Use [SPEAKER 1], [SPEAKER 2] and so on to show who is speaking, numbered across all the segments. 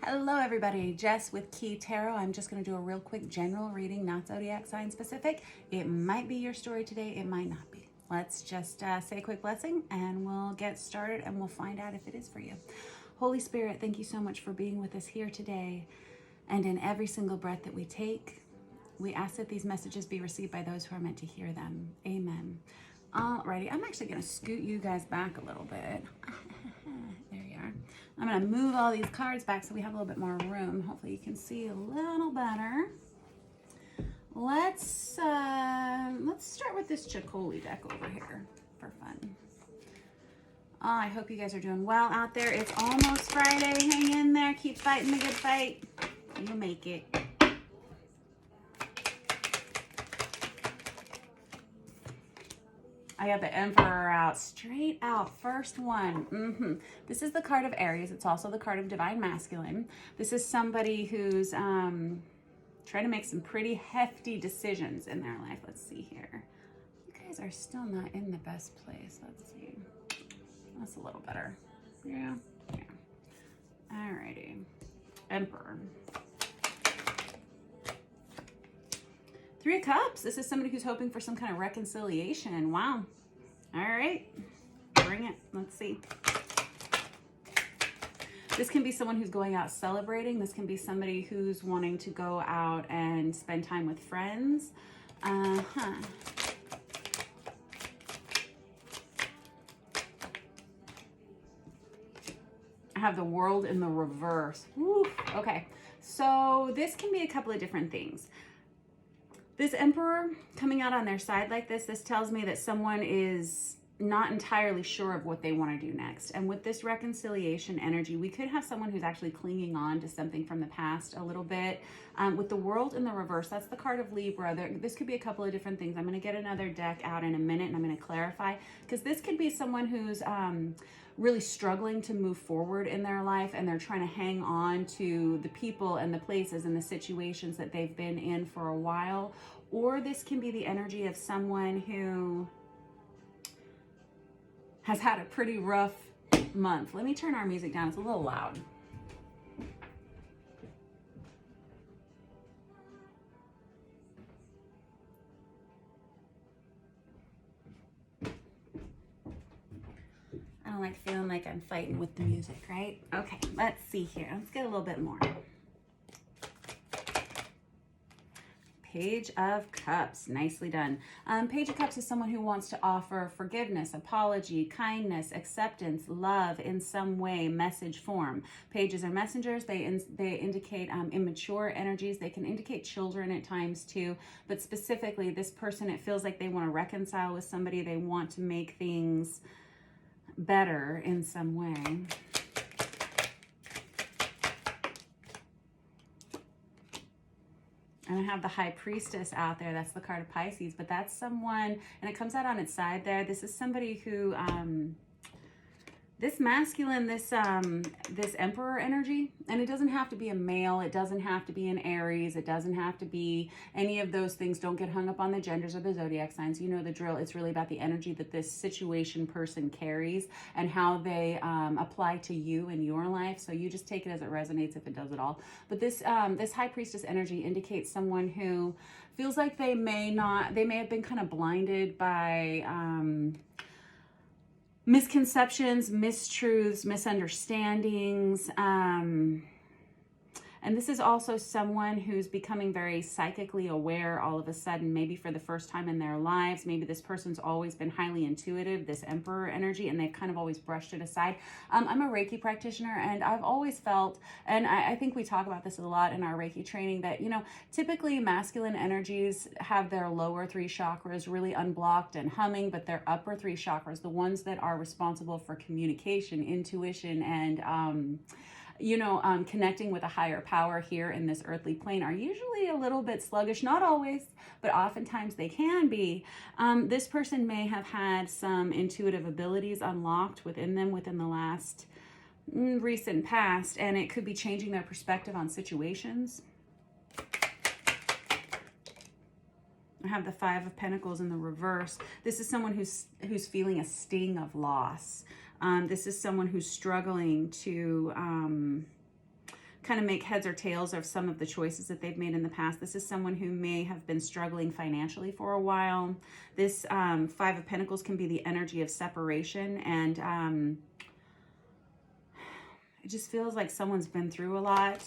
[SPEAKER 1] Hello everybody, Jess with Key Tarot. I'm just going to do a real quick general reading, not zodiac sign specific. It might be your story today, it might not be. Let's just say a quick blessing and we'll get started and we'll find out if it is for you. Holy Spirit, thank you so much for being with us here today and in every single breath that we take. We ask that these messages be received by those who are meant to hear them. Amen. Alrighty, I'm actually going to scoot you guys back a little bit. There you are. I'm going to move all these cards back so we have a little bit more room. Hopefully you can see a little better. Let's start with this Chicoli deck over here for fun. I hope you guys are doing well out there. It's almost Friday. Hang in there. Keep fighting the good fight. You'll make it. I got the Emperor out, straight out, first one. This is the card of Aries. It's also the card of Divine Masculine. This is somebody who's trying to make some pretty hefty decisions in their life. Let's see here. You guys are still not in the best place. Let's see. That's a little better. Yeah. Alrighty. Emperor. Three of Cups. This is somebody who's hoping for some kind of reconciliation. Wow. All right. Bring it. Let's see. This can be someone who's going out celebrating. This can be somebody who's wanting to go out and spend time with friends. I have the World in the reverse. Woo. Okay. So this can be a couple of different things. This Emperor coming out on their side like this tells me that someone is not entirely sure of what they want to do next. And with this reconciliation energy, we could have someone who's actually clinging on to something from the past a little bit. With the World in the reverse, that's the card of Libra. This could be a couple of different things. I'm going to get another deck out in a minute and I'm going to clarify, because this could be someone who's really struggling to move forward in their life, and they're trying to hang on to the people and the places and the situations that they've been in for a while. Or this can be the energy of someone who has had a pretty rough month. Let me turn our music down. It's a little loud. I don't like feeling like I'm fighting with the music, right? Okay, let's see here. Let's get a little bit more. Page of Cups, nicely done. Page of Cups is someone who wants to offer forgiveness, apology, kindness, acceptance, love in some way, message form. Pages are messengers. They indicate immature energies. They can indicate children at times too, but specifically this person, it feels like they want to reconcile with somebody. They want to make things better in some way. And I have the High Priestess out there. That's the card of Pisces, but that's someone, and it comes out on its side there. This is somebody who, this masculine, this Emperor energy, and it doesn't have to be a male. It doesn't have to be an Aries. It doesn't have to be any of those things. Don't get hung up on the genders or the zodiac signs. You know the drill. It's really about the energy that this situation person carries and how they apply to you in your life. So you just take it as it resonates if it does at all. But this this High Priestess energy indicates someone who feels like they may have been kind of blinded by misconceptions, mistruths, misunderstandings. And this is also someone who's becoming very psychically aware all of a sudden, maybe for the first time in their lives. Maybe this person's always been highly intuitive, this Emperor energy, and they've kind of always brushed it aside. I'm a Reiki practitioner, and I've always felt, and I think we talk about this a lot in our Reiki training, that, you know, typically masculine energies have their lower three chakras really unblocked and humming, but their upper three chakras, the ones that are responsible for communication, intuition, and connecting with a higher power here in this earthly plane, are usually a little bit sluggish. Not always, but oftentimes they can be. This person may have had some intuitive abilities unlocked within them within the last recent past, and it could be changing their perspective on situations. I have the Five of Pentacles in the reverse. This is someone who's feeling a sting of loss. This is someone who's struggling to kind of make heads or tails of some of the choices that they've made in the past. This is someone who may have been struggling financially for a while. This Five of Pentacles can be the energy of separation, and it just feels like someone's been through a lot.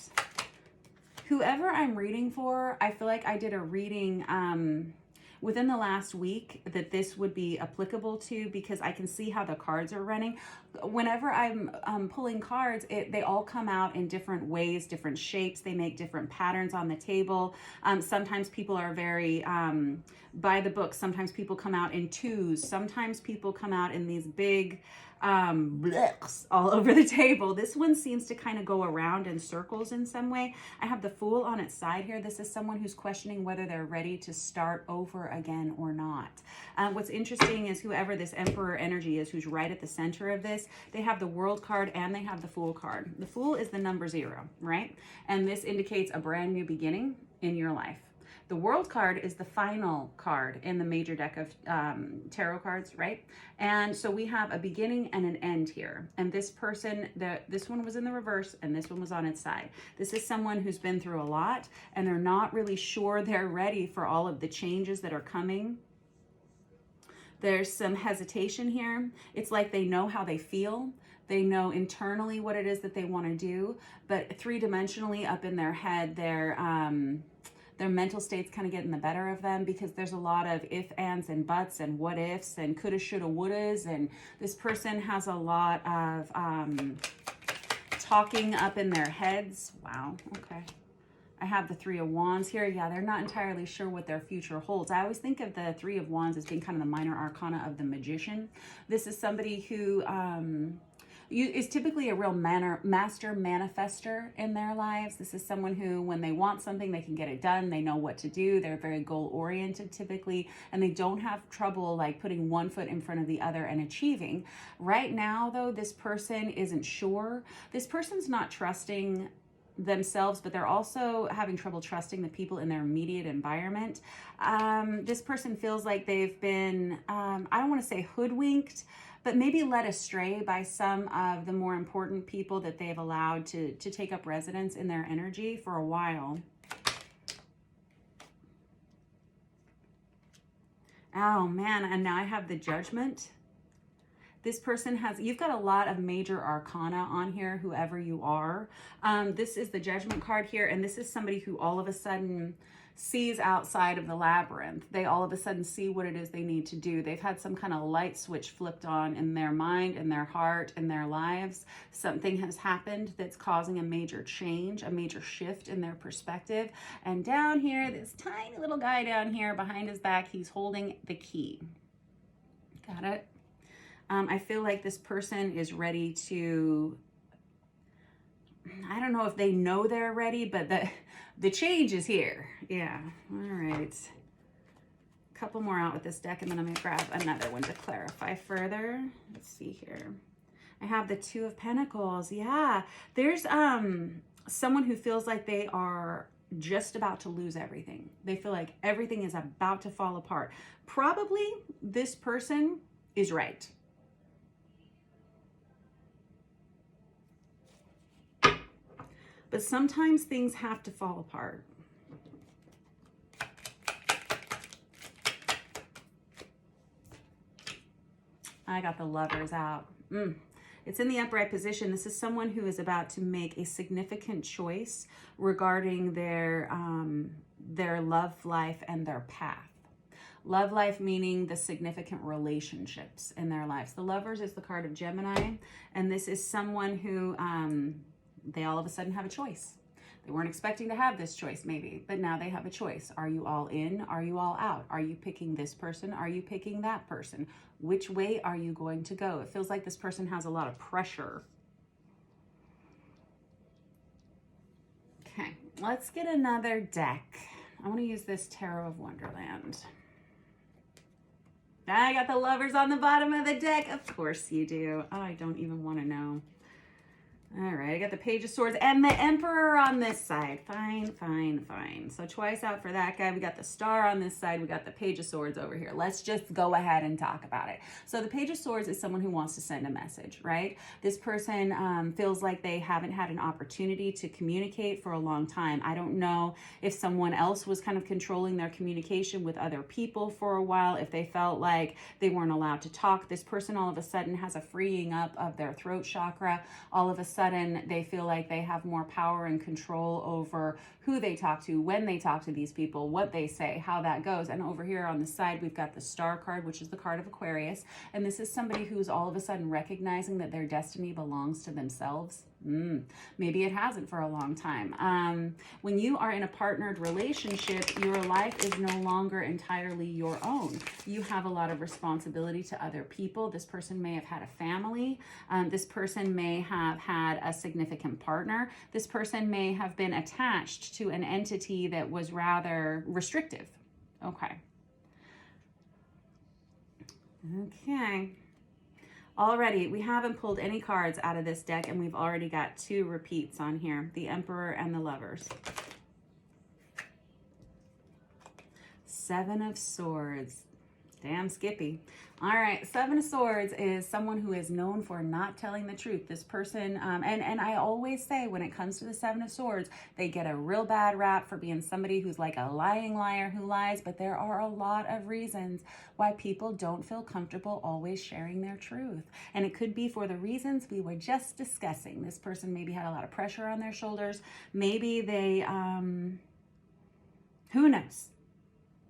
[SPEAKER 1] Whoever I'm reading for, I feel like I did a reading within the last week that this would be applicable to, because I can see how the cards are running. Whenever I'm pulling cards, they all come out in different ways, different shapes. They make different patterns on the table. Sometimes people are very by the book. Sometimes people come out in twos. Sometimes people come out in these big blocks all over the table. This one seems to kind of go around in circles in some way. I have the Fool on its side here. This is someone who's questioning whether they're ready to start over again or not. What's interesting is whoever this Emperor energy is, who's right at the center of this, they have the World card and they have the Fool card. The Fool is the number 0, right? And this indicates a brand new beginning in your life. The World card is the final card in the major deck of tarot cards, right? And so we have a beginning and an end here. And this person, this one was in the reverse and this one was on its side. This is someone who's been through a lot and they're not really sure they're ready for all of the changes that are coming. There's some hesitation here. It's like they know how they feel. They know internally what it is that they want to do, but three-dimensionally up in their head, their mental state's kind of getting the better of them, because there's a lot of if, ands, and buts, and what ifs, and coulda, shoulda, wouldas, and this person has a lot of talking up in their heads. Wow, okay. I have the Three of Wands here. Yeah, they're not entirely sure what their future holds. I always think of the Three of Wands as being kind of the minor arcana of the magician. This is somebody who is typically a real master manifester in their lives. This is someone who, when they want something, they can get it done. They know what to do. They're very goal-oriented typically, and they don't have trouble like putting one foot in front of the other and achieving. Right now, though, this person isn't sure. This person's not trusting themselves, but they're also having trouble trusting the people in their immediate environment. This person feels like they've been, I don't want to say hoodwinked, but maybe led astray by some of the more important people that they've allowed to take up residence in their energy for a while. Oh man, and now I have the Judgment. This person has, you've got a lot of major arcana on here, whoever you are. This is the Judgment card here, and this is somebody who all of a sudden sees outside of the labyrinth. They all of a sudden see what it is they need to do. They've had some kind of light switch flipped on in their mind, in their heart, in their lives. Something has happened that's causing a major change, a major shift in their perspective. And down here, this tiny little guy down here behind his back, he's holding the key. Got it? I feel like this person is ready to, I don't know if they know they're ready, but the change is here. Yeah. All right. A couple more out with this deck, and then I'm going to grab another one to clarify further. Let's see here. I have the Two of Pentacles. Yeah. There's someone who feels like they are just about to lose everything. They feel like everything is about to fall apart. Probably this person is right. But sometimes things have to fall apart. I got the Lovers out. It's in the upright position. This is someone who is about to make a significant choice regarding their love life and their path. Love life meaning the significant relationships in their lives. The Lovers is the card of Gemini, and this is someone who they all of a sudden have a choice. They weren't expecting to have this choice maybe, but now they have a choice. Are you all in? Are you all out? Are you picking this person? Are you picking that person? Which way are you going to go? It feels like this person has a lot of pressure. Okay, let's get another deck. I want to use this Tarot of Wonderland. I got the Lovers on the bottom of the deck. Of course you do. Oh, I don't even want to know. All right, I got the Page of Swords and the Emperor on this side. Fine, fine, fine. So twice out for that guy. We got the Star on this side. We got the Page of Swords over here. Let's just go ahead and talk about it. So the Page of Swords is someone who wants to send a message, right? This person feels like they haven't had an opportunity to communicate for a long time. I don't know if someone else was kind of controlling their communication with other people for a while, if they felt like they weren't allowed to talk. This person all of a sudden has a freeing up of their throat chakra. All of a sudden, they feel like they have more power and control over who they talk to, when they talk to these people, what they say, how that goes. And over here on the side, we've got the Star card, which is the card of Aquarius. And this is somebody who's all of a sudden recognizing that their destiny belongs to themselves. Maybe it hasn't for a long time. When you are in a partnered relationship, your life is no longer entirely your own. You have a lot of responsibility to other people. This person may have had a family. This person may have had a significant partner. This person may have been attached to an entity that was rather restrictive. Okay. Already, we haven't pulled any cards out of this deck, and we've already got 2 repeats on here. The Emperor and the Lovers. 7 of Swords. Damn Skippy. All right, 7 of Swords is someone who is known for not telling the truth. This person, and I always say when it comes to the 7 of Swords, they get a real bad rap for being somebody who's like a lying liar who lies, but there are a lot of reasons why people don't feel comfortable always sharing their truth. And it could be for the reasons we were just discussing. This person maybe had a lot of pressure on their shoulders. Maybe they, who knows?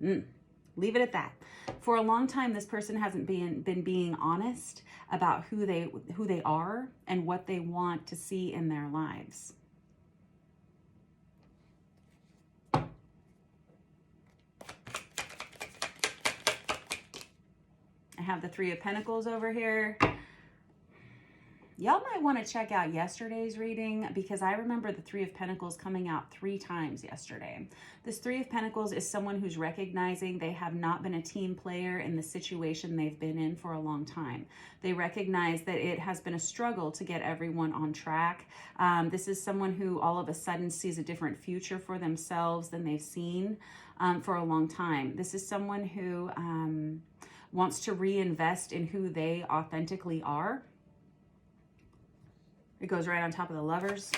[SPEAKER 1] Leave it at that. For a long time, this person hasn't been being honest about who they are and what they want to see in their lives. I have the 3 of Pentacles over here. Y'all might want to check out yesterday's reading because I remember the 3 of Pentacles coming out 3 times yesterday. This 3 of Pentacles is someone who's recognizing they have not been a team player in the situation they've been in for a long time. They recognize that it has been a struggle to get everyone on track. This is someone who all of a sudden sees a different future for themselves than they've seen for a long time. This is someone who wants to reinvest in who they authentically are. It goes right on top of the Lovers.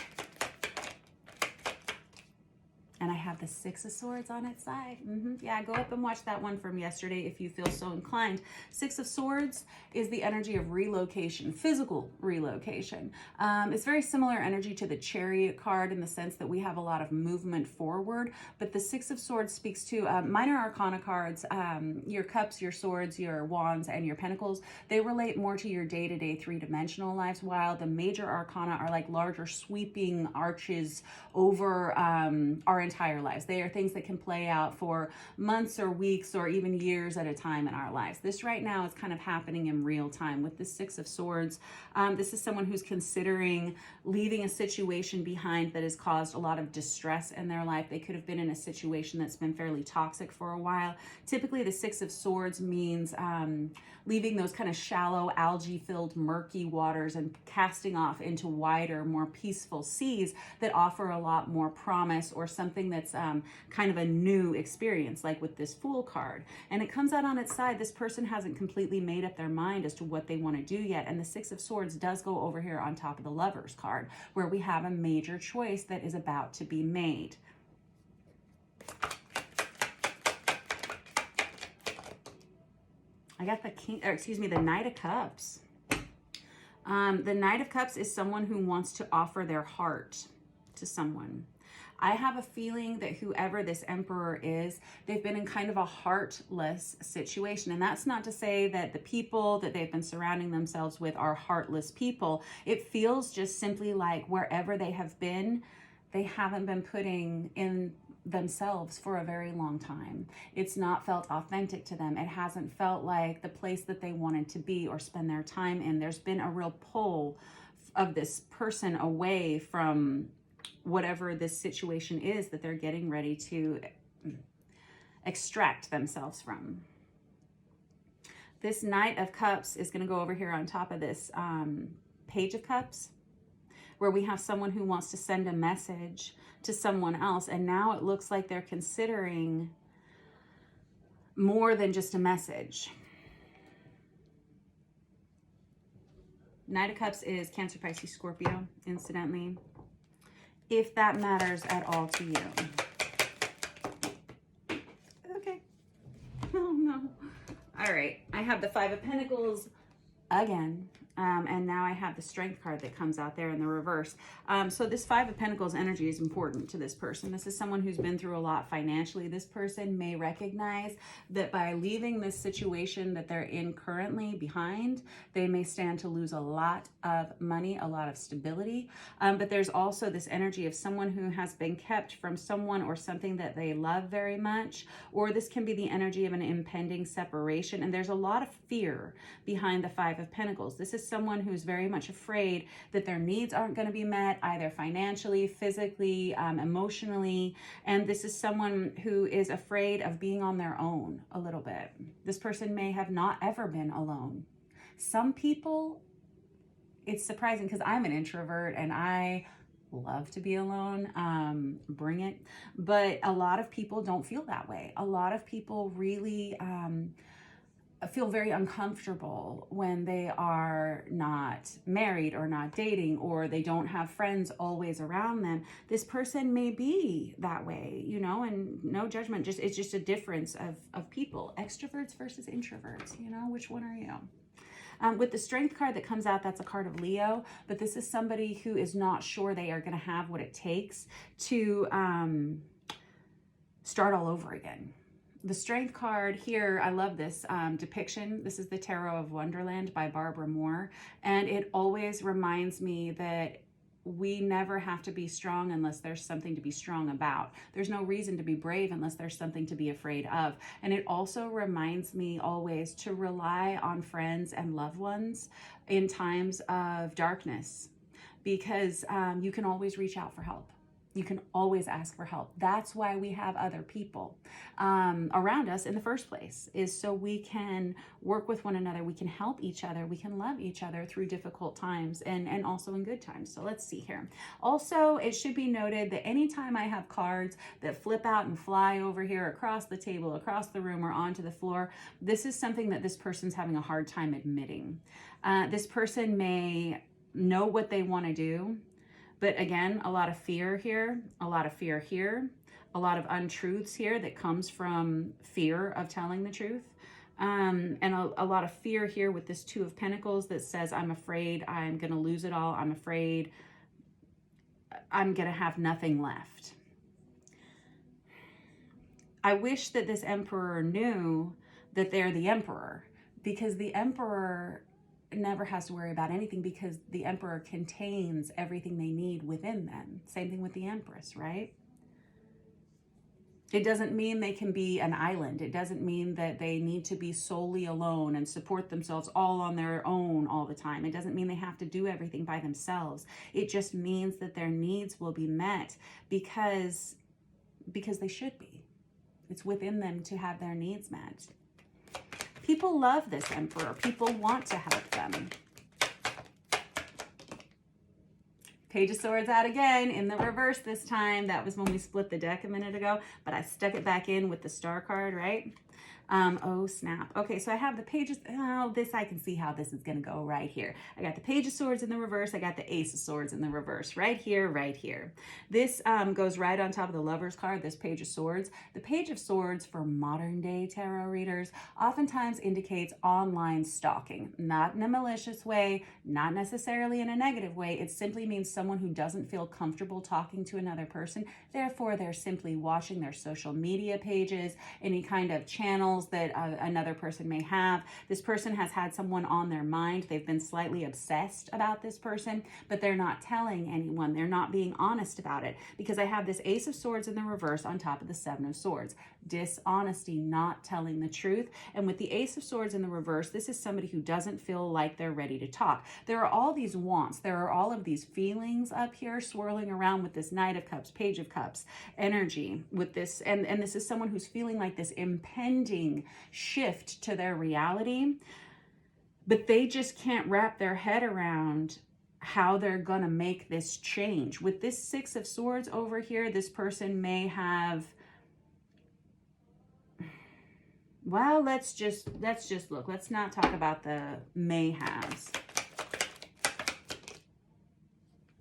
[SPEAKER 1] And I have the 6 of Swords on its side. Yeah, go up and watch that one from yesterday if you feel so inclined. 6 of Swords is the energy of relocation, physical relocation. It's very similar energy to the Chariot card in the sense that we have a lot of movement forward. But the 6 of Swords speaks to minor arcana cards, your cups, your swords, your wands, and your pentacles. They relate more to your day-to-day 3-dimensional lives, while the major arcana are like larger sweeping arches over our entire lives. They are things that can play out for months or weeks or even years at a time in our lives. This right now is kind of happening in real time with the 6 of Swords. This is someone who's considering leaving a situation behind that has caused a lot of distress in their life. They could have been in a situation that's been fairly toxic for a while. Typically, the 6 of Swords means leaving those kind of shallow, algae-filled, murky waters and casting off into wider, more peaceful seas that offer a lot more promise or something that's kind of a new experience, like with this Fool card. And it comes out on its side, this person hasn't completely made up their mind as to what they want to do yet. And the 6 of Swords does go over here on top of the Lovers card, where we have a major choice that is about to be made. I got the Knight of Cups. The Knight of Cups is someone who wants to offer their heart to someone. I have a feeling that whoever this Emperor is, they've been in kind of a heartless situation. And that's not to say that the people that they've been surrounding themselves with are heartless people. It feels just simply like wherever they have been, they haven't been putting in themselves for a very long time. It's not felt authentic to them. It hasn't felt like the place that they wanted to be or spend their time in. There's been a real pull of this person away from whatever this situation is that they're getting ready to extract themselves from. This Knight of Cups is going to go over here on top of this Page of Cups. where we have someone who wants to send a message to someone else, and now it looks like they're considering more than just a message. Knight of Cups is Cancer, Pisces, Scorpio, incidentally, if that matters at all to you. Okay. Oh no. All right, I have the Five of Pentacles again. And now I have the Strength card that comes out there in the reverse. So this Five of Pentacles energy is important to this person. This is someone who's been through a lot financially. This person may recognize that by leaving this situation that they're in currently behind, they may stand to lose a lot of money, a lot of stability. But there's also this energy of someone who has been kept from someone or something that they love very much, or this can be the energy of an impending separation. And there's a lot of fear behind the Five of Pentacles. This is someone who's very much afraid that their needs aren't going to be met, either financially, physically, emotionally. And this is someone who is afraid of being on their own a little bit. This person may have not ever been alone. Some people, it's surprising because I'm an introvert and I love to be alone, bring it. But a lot of people don't feel that way. A lot of people really feel very uncomfortable when they are not married or not dating, or they don't have friends always around them. This person may be that way, you know, and no judgment, just it's just a difference of people, extroverts versus introverts, you know, which one are you? With the Strength card that comes out, that's a card of Leo, but this is somebody who is not sure they are going to have what it takes to start all over again. The Strength card here, I love this depiction. This is the Tarot of Wonderland by Barbara Moore. And it always reminds me that we never have to be strong unless there's something to be strong about. There's no reason to be brave unless there's something to be afraid of. And it also reminds me always to rely on friends and loved ones in times of darkness, because you can always reach out for help. You can always ask for help. That's why we have other people around us in the first place, is so we can work with one another. We can help each other. We can love each other through difficult times and also in good times. So let's see here. Also, it should be noted that anytime I have cards that flip out and fly over here across the table, across the room, or onto the floor, this is something that this person's having a hard time admitting. This person may know what they want to do, but again, a lot of fear here, a lot of fear here, a lot of untruths here that comes from fear of telling the truth. And a lot of fear here with this Two of Pentacles that says, I'm afraid I'm going to lose it all. I'm afraid I'm going to have nothing left. I wish that this Emperor knew that they're the Emperor, because the Emperor never has to worry about anything, because the Emperor contains everything they need within them. Same thing with the Empress, right? It doesn't mean they can be an island. It doesn't mean that they need to be solely alone and support themselves all on their own all the time. It doesn't mean they have to do everything by themselves. It just means that their needs will be met because they should be. It's within them to have their needs met. People love this Emperor. People want to help them. Page of Swords out again in the reverse this time. That was when we split the deck a minute ago, but I stuck it back in with the Star card, right? Oh, snap. Okay, so I have the pages. Oh, this, I can see how this is going to go right here. I got the Page of Swords in the reverse. I got the Ace of Swords in the reverse right here, right here. This goes right on top of the Lover's card, this Page of Swords. The Page of Swords for modern day tarot readers oftentimes indicates online stalking, not in a malicious way, not necessarily in a negative way. It simply means someone who doesn't feel comfortable talking to another person. Therefore, they're simply watching their social media pages, any kind of channels that another person may have. This person has had someone on their mind. They've been slightly obsessed about this person, but they're not telling anyone. They're not being honest about it, because I have this Ace of Swords in the reverse on top of the Seven of Swords. Dishonesty, not telling the truth. And with the Ace of Swords in the reverse, this is somebody who doesn't feel like they're ready to talk. There are all these wants. There are all of these feelings up here swirling around with this Knight of Cups, Page of Cups energy with this. And this is someone who's feeling like this impending shift to their reality, but they just can't wrap their head around how they're gonna make this change. With this Six of Swords over here, this person may have, well, let's just look. Let's not talk about the may haves.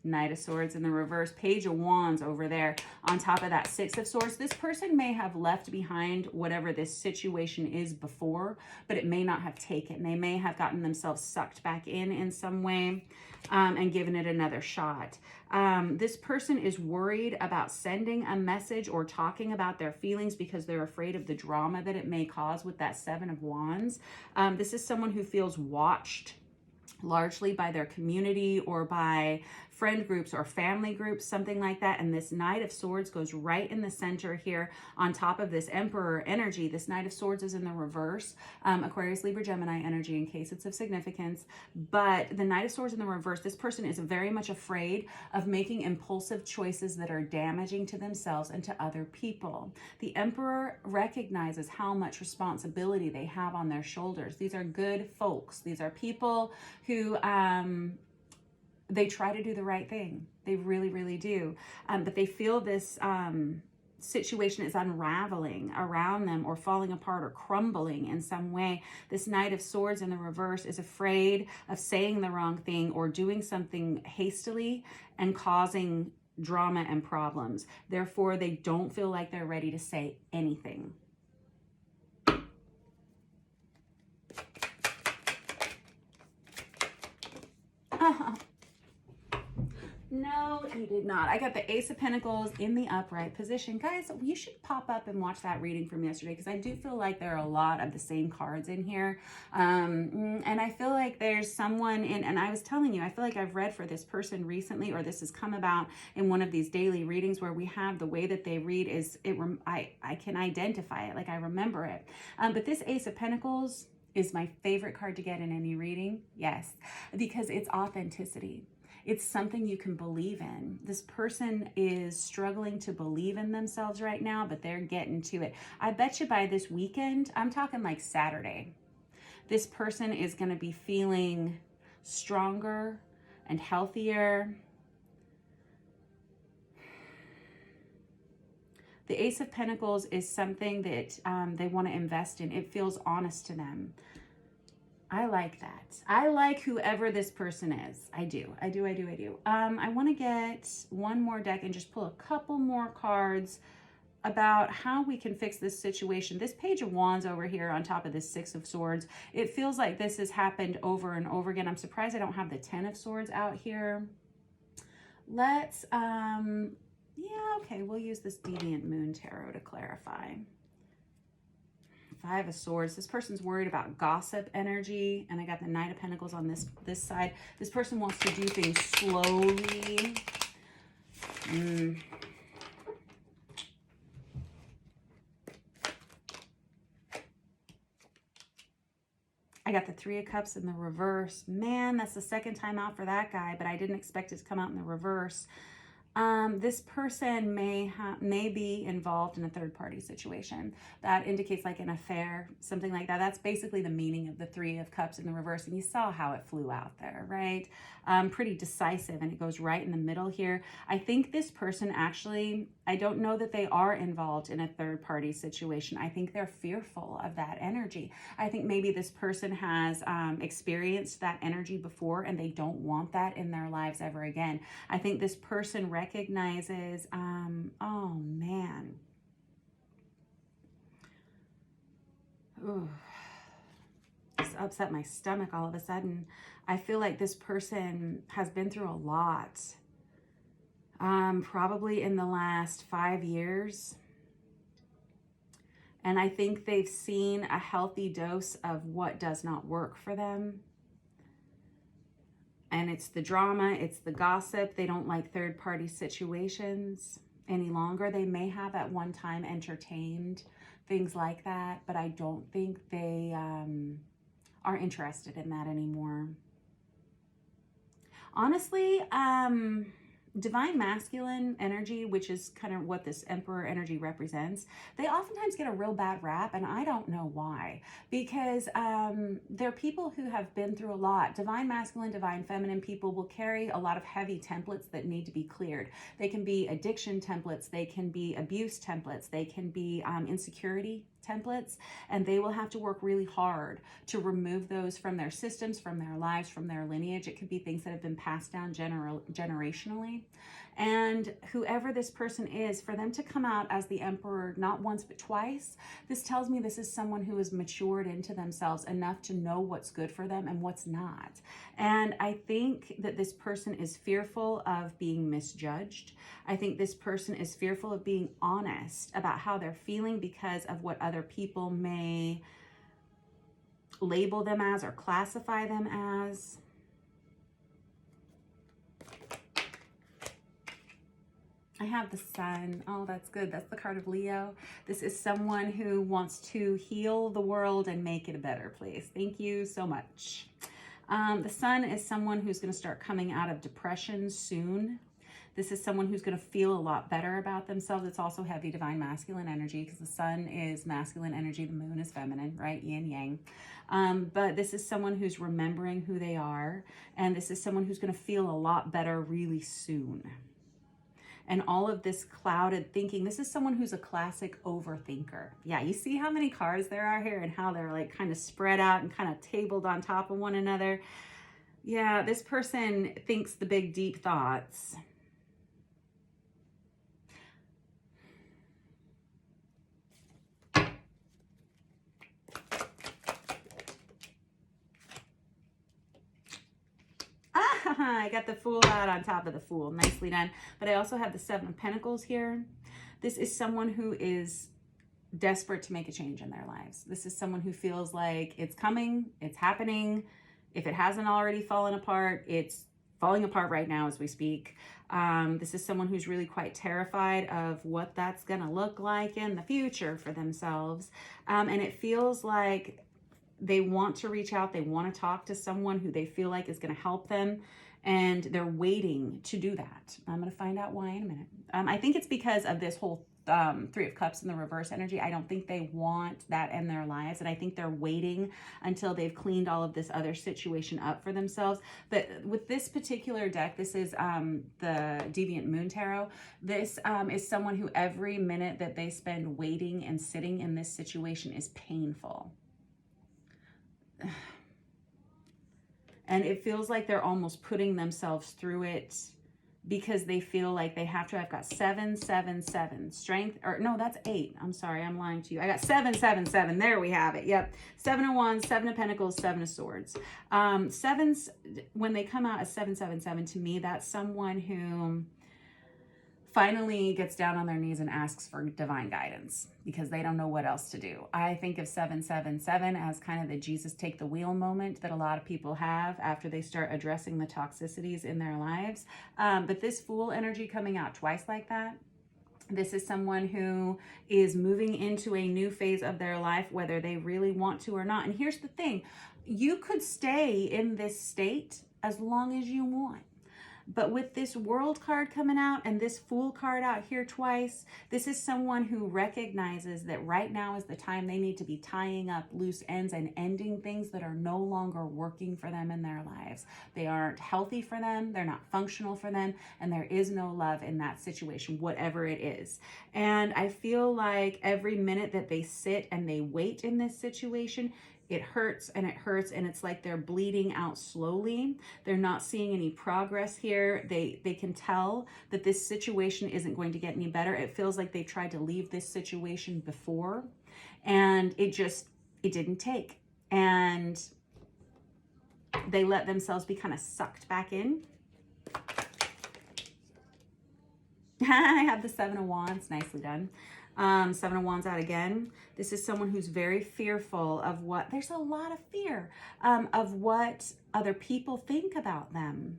[SPEAKER 1] Knight of Swords in the reverse, Page of Wands over there on top of that Six of Swords. This person may have left behind whatever this situation is before, but it may not have taken. They may have gotten themselves sucked back in some way and given it another shot. This person is worried about sending a message or talking about their feelings because they're afraid of the drama that it may cause with that Seven of Wands. This is someone who feels watched largely by their community or by friend groups or family groups, something like that. And this Knight of Swords goes right in the center here on top of this Emperor energy. This Knight of Swords is in the reverse, Aquarius, Libra, Gemini energy in case it's of significance. But the Knight of Swords in the reverse, this person is very much afraid of making impulsive choices that are damaging to themselves and to other people. The Emperor recognizes how much responsibility they have on their shoulders. These are good folks. These are people who they try to do the right thing. They really, really do. But they feel this situation is unraveling around them or falling apart or crumbling in some way. This Knight of Swords in the reverse is afraid of saying the wrong thing or doing something hastily and causing drama and problems. Therefore, they don't feel like they're ready to say anything. No, you did not. I got the Ace of Pentacles in the upright position. Guys, you should pop up and watch that reading from yesterday because I do feel like there are a lot of the same cards in here. And I feel like there's someone in, and I was telling you, I feel like I've read for this person recently, or this has come about in one of these daily readings where we have the way that they read is, I can identify it, like I remember it. But this Ace of Pentacles is my favorite card to get in any reading. Yes, because it's authenticity. It's something you can believe in. This person is struggling to believe in themselves right now, but they're getting to it. I bet you by this weekend, I'm talking like Saturday, this person is going to be feeling stronger and healthier. The Ace of Pentacles is something that they want to invest in. It feels honest to them. I like that. I like whoever this person is. I do. I want to get one more deck and just pull a couple more cards about how we can fix this situation. This Page of Wands over here on top of this Six of Swords, it feels like this has happened over and over again. I'm surprised I don't have the Ten of Swords out here. Let's, yeah, okay, we'll use this Deviant Moon Tarot to clarify. Five of Swords. This person's worried about gossip energy, and I got the Knight of Pentacles on this side. This person wants to do things slowly. I got the Three of Cups in the reverse. Man, that's the second time out for that guy, but I didn't expect it to come out in the reverse. This person may be involved in a third-party situation. That indicates like an affair, something like that. That's basically the meaning of the Three of Cups in the reverse, and you saw how it flew out there, right? Pretty decisive, and it goes right in the middle here. I think this person actually, I don't know that they are involved in a third-party situation. I think they're fearful of that energy. I think maybe this person has experienced that energy before, and they don't want that in their lives ever again. I think this person recognizes, oh man. Ooh. This upset my stomach all of a sudden. I feel like this person has been through a lot. Probably in the last 5 years. And I think they've seen a healthy dose of what does not work for them. And it's the drama, it's the gossip. They don't like third-party situations any longer. They may have at one time entertained things like that, but I don't think they are interested in that anymore. Honestly, Divine masculine energy, which is kind of what this Emperor energy represents, they oftentimes get a real bad rap, and I don't know why. Because they're people who have been through a lot. Divine masculine, divine feminine people will carry a lot of heavy templates that need to be cleared. They can be addiction templates, they can be abuse templates, they can be insecurity templates, and they will have to work really hard to remove those from their systems, from their lives, from their lineage. It could be things that have been passed down generationally. And whoever this person is, for them to come out as the Emperor not once but twice, this tells me this is someone who has matured into themselves enough to know what's good for them and what's not. And I think that this person is fearful of being misjudged. I think this person is fearful of being honest about how they're feeling because of what other people may label them as or classify them as. I have the Sun. Oh, that's good. That's the card of Leo. This is someone who wants to heal the world and make it a better place. Thank you so much. The Sun is someone who's going to start coming out of depression soon. This is someone who's going to feel a lot better about themselves. It's also heavy divine masculine energy because the Sun is masculine energy. The Moon is feminine, right? Yin yang. But this is someone who's remembering who they are. And this is someone who's going to feel a lot better really soon. And all of this clouded thinking, this is someone who's a classic overthinker. Yeah, you see how many cards there are here and how they're like kind of spread out and kind of tabled on top of one another. Yeah, this person thinks the big deep thoughts. I got the Fool out on top of the Fool. Nicely done. But I also have the Seven of Pentacles here. This is someone who is desperate to make a change in their lives. This is someone who feels like it's coming, it's happening. If it hasn't already fallen apart, it's falling apart right now as we speak. This is someone who's really quite terrified of what that's going to look like in the future for themselves. And it feels like they want to reach out. They want to talk to someone who they feel like is going to help them. And they're waiting to do that. I'm going to find out why in a minute. I think it's because of this whole Three of Cups in the reverse energy. I don't think they want that in their lives. And I think they're waiting until they've cleaned all of this other situation up for themselves. But with this particular deck, this is the Deviant Moon Tarot. This is someone who every minute that they spend waiting and sitting in this situation is painful. And it feels like they're almost putting themselves through it because they feel like they have to. I've got 7, 7, 7. Strength, or no, that's 8. I'm sorry, I'm lying to you. I got 7, 7, 7. There we have it. Yep. 7 of Wands, 7 of Pentacles, 7 of Swords. Sevens, when they come out as 7, 7, 7, to me, that's someone who finally gets down on their knees and asks for divine guidance because they don't know what else to do. I think of 777 as kind of the Jesus take the wheel moment that a lot of people have after they start addressing the toxicities in their lives. But this Fool energy coming out twice like that, this is someone who is moving into a new phase of their life, whether they really want to or not. And here's the thing, you could stay in this state as long as you want. But with this World card coming out and this Fool card out here twice, this is someone who recognizes that right now is the time they need to be tying up loose ends and ending things that are no longer working for them in their lives. They aren't healthy for them, they're not functional for them, and there is no love in that situation, whatever it is. And I feel like every minute that they sit and they wait in this situation, it hurts and it hurts, and it's like they're bleeding out slowly. They're not seeing any progress here. They can tell that this situation isn't going to get any better. It feels like they tried to leave this situation before, and it didn't take. And they let themselves be kind of sucked back in. I have the Seven of Wands. Nicely done. Seven of Wands out again. This is someone who's very fearful of what, there's a lot of fear of what other people think about them.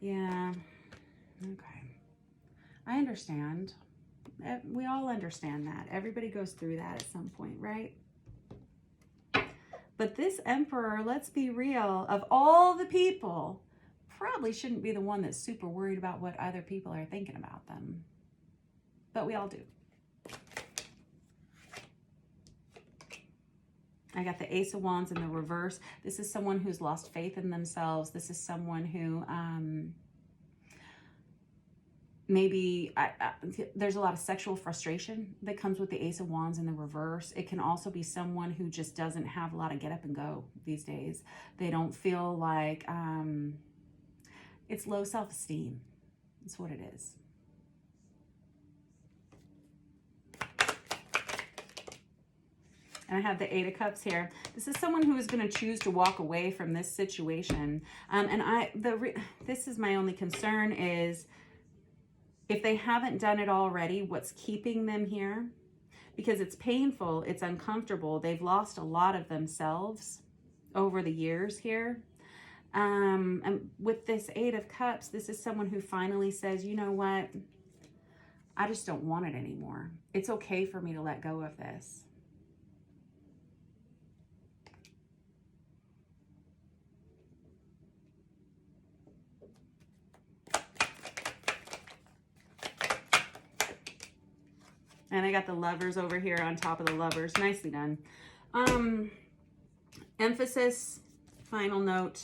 [SPEAKER 1] Yeah, okay. I understand. We all understand that. Everybody goes through that at some point, right? But this Emperor, let's be real, of all the people, probably shouldn't be the one that's super worried about what other people are thinking about them. But we all do. I got the Ace of Wands in the reverse. This is someone who's lost faith in themselves. This is someone who maybe there's a lot of sexual frustration that comes with the Ace of Wands in the reverse. It can also be someone who just doesn't have a lot of get up and go these days. They don't feel like, it's low self-esteem. That's what it is. And I have the Eight of Cups here. This is someone who is going to choose to walk away from this situation. This is my only concern is if they haven't done it already, what's keeping them here? Because it's painful, it's uncomfortable. They've lost a lot of themselves over the years here. And with this Eight of Cups, this is someone who finally says, you know what? I just don't want it anymore. It's okay for me to let go of this. And I got the Lovers over here on top of the Lovers. Nicely done. Emphasis, final note.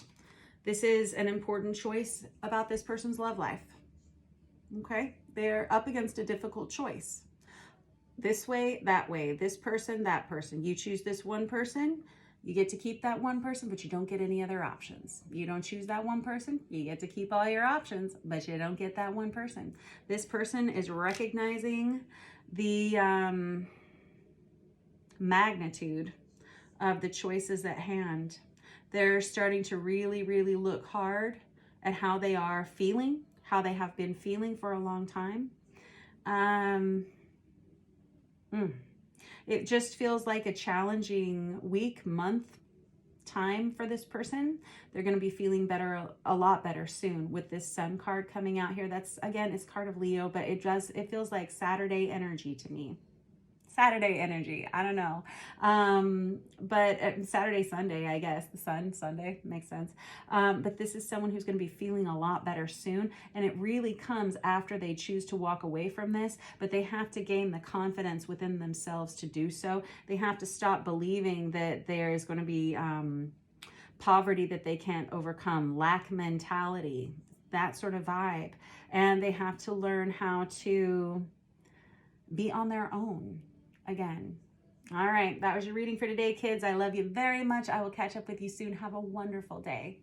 [SPEAKER 1] This is an important choice about this person's love life. Okay? They're up against a difficult choice. This way, that way. This person, that person. You choose this one person. You get to keep that one person, but you don't get any other options. You don't choose that one person. You get to keep all your options, but you don't get that one person. This person is recognizing the magnitude of the choices at hand. They're starting to really, really look hard at how they are feeling, how they have been feeling for a long time. It just feels like a challenging week, month, time for this person. They're going to be feeling better, a lot better soon with this Sun card coming out here. That's, again, it's card of Leo, but it feels like Saturday energy to me. Saturday energy. I don't know. But Saturday, Sunday, I guess. The sun, Sunday, makes sense. But this is someone who's going to be feeling a lot better soon. And it really comes after they choose to walk away from this. But they have to gain the confidence within themselves to do so. They have to stop believing that there is going to be poverty that they can't overcome, lack mentality, that sort of vibe. And they have to learn how to be on their own. Again. All right, that was your reading for today, kids. I love you very much. I will catch up with you soon. Have a wonderful day.